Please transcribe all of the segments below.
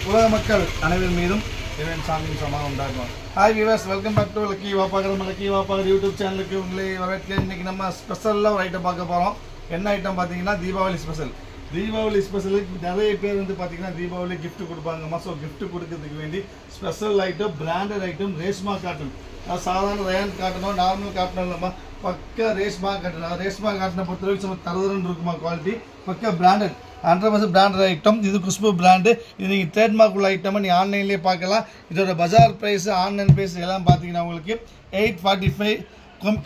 உலக மக்கள் அனைவரும் மீதும் இறைவன் சாமியின் சமாதானம் உண்டாகும். Hi viewers, welcome back to lucky வாப்பாகர். நம்ம லக்கி வாப்பாகர் யூடியூப் சேனலுக்கு உங்களை வரவேற்கிறேன். இன்னைக்கு நம்ம ஸ்பெஷலாக ஒரு ஐட்டம் பார்க்க போகிறோம். என்ன ஐட்டம் பார்த்தீங்கன்னா தீபாவளி ஸ்பெஷல். தீபாவளி ஸ்பெஷலுக்கு நிறைய பேர் வந்து பார்த்தீங்கன்னா தீபாவளி கிஃப்ட் கொடுப்பாங்கம்மா. ஸோ கிஃப்ட் கொடுக்கறதுக்கு வேண்டி special item, branded item, Reshma cotton. அது சாதாரண ரயான் காட்டனோ நார்மல் காட்டனோ இல்லைம்மா, பக்கா ரேஷ்மா காட்டன். ரேஷ்மா காட்டனை பொறுத்தவரைக்கும் நம்ம தரதுன்னு இருக்குமா குவாலிட்டி, பக்கா பிராண்டட் 100% பிராண்டட் ஐட்டம். இது குஷ்பு பிராண்டு. இது நீங்கள் ட்ரேட்மார்க் உள்ள ஐட்டமை நீங்கள் ஆன்லைன்லேயே பார்க்கலாம். இதோட பஜார் ப்ரைஸ், ஆன்லைன் ப்ரைஸ் எல்லாம் பார்த்தீங்கன்னா உங்களுக்கு 845.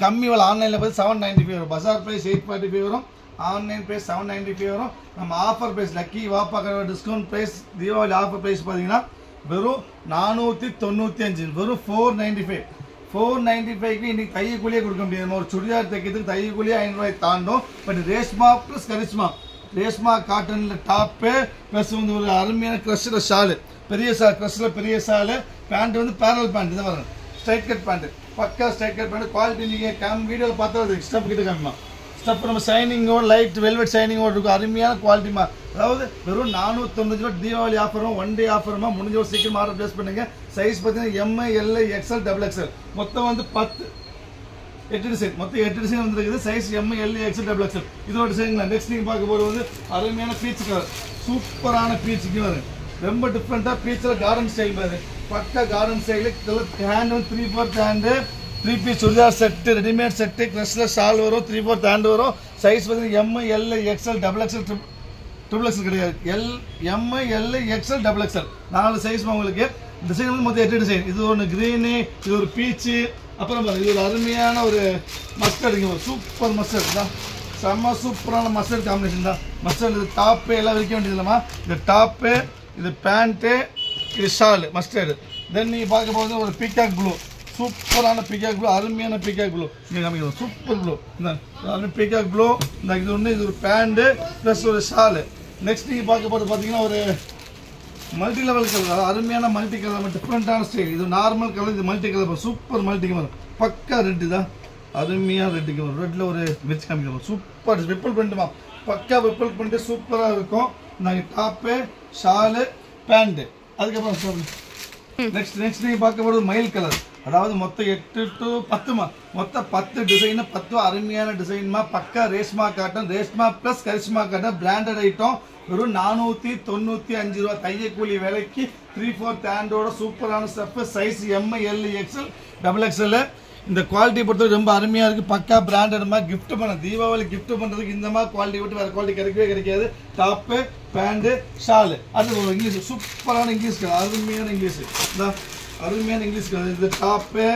கம்மி விலை ஆன்லைனில் பார்த்து 795 வரும். பஜார் ப்ரைஸ் 845 வரும், ஆன்லைன் ப்ரைஸ் 795 வரும். நம்ம ஆஃபர் ப்ரைஸ் லக்கி வாப்பாக்கிற discount price Deepavali offer price பார்த்தீங்கன்னா வெறும் 495, வெறும் 495. 495க்கு இன்னைக்கு தையக்கூலியே கொடுக்க முடியாது. ஒரு சுடிதார் தைக்கிறதுக்கு தையக்கூலியே 500 ரூபாய் தாண்டும். பட் ரேஷ்மா ப்ளஸ் கரிஷ்மா, ரேஷ்மா காட்டனில் டாப்பு ப்ளஸ் வந்து ஒரு அருமையான க்ரஷ்ஷில் ஷாலு, பெரிய ஷால், க்ரஷ்ஷில் பெரிய ஷாலு. பேண்ட் வந்து பேரல் பேண்ட் தான் வரும், ஸ்ட்ரைட் கட் பேண்ட்டு, பக்கா ஸ்ட்ரைட் கட் பேண்ட். குவாலிட்டி நீங்கள் வீடியோவில் பார்த்தா அது ஸ்டெப் கிட்ட காமிமா. ஸ்டெப் நம்ம ஷைனிங்கோட லைட் வெல்வெட் ஷைனிங்கோட இருக்கும், அருமையான குவாலிட்டிமா. அதாவது வெறும் 495 ரூபா தீபாவளி ஆஃபரும், ஒன் டே ஆஃபருமா. முடிஞ்ச ஒரு சீக்கிரம் ஆர்டர் ப்ளேஸ் பண்ணுங்க. சைஸ் பார்த்தீங்கன்னா எம்ஐ, எல்ஐ, எக்ஸ்எல், XXL. மொத்தம் வந்து 8 டிசைன், மொத்தம் 8 டிசைன் வந்துருக்குது. Size M, LI, XL, XXL. இதோட டிசைன்ங்களா. நெக்ஸ்ட் நீங்கள் பார்க்க போது வந்து அருமையான பீச் கலர், சூப்பரான பீச்சுக்கு வரும். ரொம்ப டிஃப்ரெண்ட்டாக பீச்சில் கார்டன் ஸ்டைல் பாரு, பக்கா கார்டன் ஸ்டைலு. ஹேண்ட் வந்து 3/4 hand, 3 piece churidar set, readymade set, க்ரஷ்ல ஷால் வரும், 3/4 ஹேண்டு வரும். சைஸ் பார்த்தீங்கன்னா Mi, LI, XL, XXL, XXL கிடையாது. எம்ஐ, எல்ஐ, எக்ஸ்எல், XXL 4 சைஸ் உங்களுக்கு. டிசைன் வந்து மொத்தம் 8 டிசைன். இது ஒன்று க்ரீனு, இது ஒரு பீச்சு, அப்புறம் பாருங்க இது ஒரு அருமையான ஒரு மஸ்டர்டுங்க, ஒரு சூப்பர் மஸ்டர்ட் தான். செம்ம சூப்பரான மஸ்டர்ட் காம்பினேஷன் தான். மஸ்டர்ட் இது டாப்பு எல்லாம் விற்க வேண்டியது இல்லைம்மா. இது டாப்பு, இது பேண்ட்டு, இது ஷாலு மஸ்டர்டு. தென் நீங்கள் பார்க்க போகிறது ஒரு பீகாக் ப்ளூ, சூப்பரான பீகாக் ப்ளூ, அருமையான பீகாக் ப்ளூ. நீங்கள் காமிக்கணும் சூப்பர் ப்ளூ. இந்த பீகாக் ப்ளூ, இந்த இது ஒன்று, இது ஒரு பேண்ட்டு ப்ளஸ் ஒரு ஷாலு. நெக்ஸ்ட் நீங்கள் பார்க்க போகிறது பார்த்தீங்கன்னா ஒரு மல்டி லெவல் கலர், அதாவது அருமையான மல்டி கலர், டிஃப்ரெண்ட்டான ஸ்டைல். இது நார்மல் கலர், இது multi colour, super multi colour. பக்கா ரெட்டு தான், அருமையாக ரெட்டுக்கு வரும். ரெட்டில் ஒரு வெச் காமிக்கணும், சூப்பர் விப்பிள் பிரிண்ட்டுமா, பக்கா விப்பிள் பிரிண்ட்டு சூப்பராக இருக்கும். நாங்கள் டாப்பு, ஷாலு, பேண்ட்டு. அதுக்கப்புறம் நெக்ஸ்ட் நீங்கள் பார்க்க போகிறது மயில் கலர். அதாவது மொத்தம் 8 to 10மா, மொத்தம் 10 டிசைனு, 10 அருமையான டிசைன்மா. பக்கா Reshma cotton, Reshma plus Karishma cotton, branded item. வெறும் 495 ரூபா தையக்கூலி விலைக்கு 3/4 ஹேண்டோட சூப்பரான step. Size M, LI, XL, XXL. இந்த குவாலிட்டி பொறுத்தவரை ரொம்ப அருமையாக இருக்குது. பக்கா பிராண்டட்மா. கிஃப்ட் பண்ண தீபாவளி கிஃப்ட் பண்ணுறதுக்கு இந்த மாதிரி குவாலிட்டி விட்டு வேறு குவாலிட்டி கிடைக்கவே கிடைக்காது. Top, pant, shawl. அது ஒரு இங்கிலீஷ், சூப்பரான இங்கிலீஷ் கலர், அருமையான இங்கிலீஷ் தான், அருமையான இங்கிலீஷ் கலர். இது டாப்பு,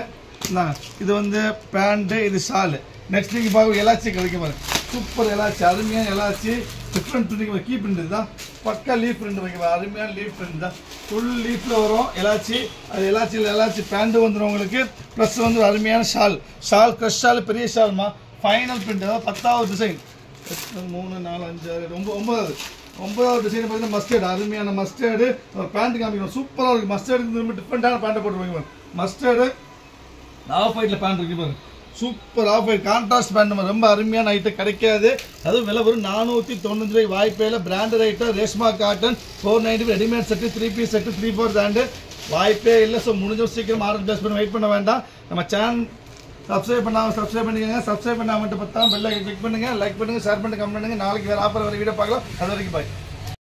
இது வந்து பேண்ட்டு, இது ஷாலு. நெக்ஸ்ட் நீங்கள் பார்க்க எலாச்சி கிடைக்கும் பாருங்க, சூப்பர் எலாச்சி, அருமையான எலாச்சி. டிஃப்ரெண்ட் பிரிண்ட், கீ பிரிண்ட் தான், பக்கா லீஃப் பிரிண்ட் வைக்க, அருமையான லீஃப் பிரிண்ட் தான். ஃபுல் லீஃபில் வரும் எலாச்சி. அது எலாச்சி பேண்ட்டு வந்துடும் உங்களுக்கு. ப்ளஸ் வந்து அருமையான ஷால், க்ரஷ் ஷால், பெரிய ஷால்மா. ஃபைனல் பிரிண்ட், அதாவது 10வது டிசைன். 3, 4, 5, 6, 9வது டிசைன் பார்த்தீங்கன்னா மஸ்டர்டு, அருமையான மஸ்டர்டு. பேண்ட் காமிக்கணும், சூப்பராக இருக்குது. மஸ்டர்டு ரொம்ப டிஃப்ரெண்ட்டான பேண்ட்டை போட்டுருவாங்க. மஸ்டர்டு ஆஃப் ஒயிட்டில் பேண்ட் இருக்கு பாருங்க, super off white contrast pant. ரொம்ப அருமையான ஐட்டம் கிடைக்காது. அதுவும் விலை வரும் 495 ரூபாய். வாய்ப்பே இல்லை. Branded item, Reshma cotton, 490. Readymade set, 3 piece set, 3/4 hand. வாய்ப்பே இல்லை. ஸோ முடிஞ்ச சீக்கிரம் ஆர்டர் பிளேஸ் பண்ணி வெயிட் பண்ண வேண்டாம். நம்ம சேனல் சப்ஸ்கிரைப் பண்ணிக்கோங்க. சப்ஸ்கிரைப் பண்ணாமல் மட்டும் பார்த்தா பெல் ஐக்கன் கிளிக் பண்ணுங்கள், லைக் பண்ணுங்கள், ஷேர் பண்ணுங்கள், கமெண்ட் பண்ணுங்கள். நாளைக்கு வேறு ஆஃபர் வர வீடியோ பார்க்கலாம். அது வரைக்கும் பாய்.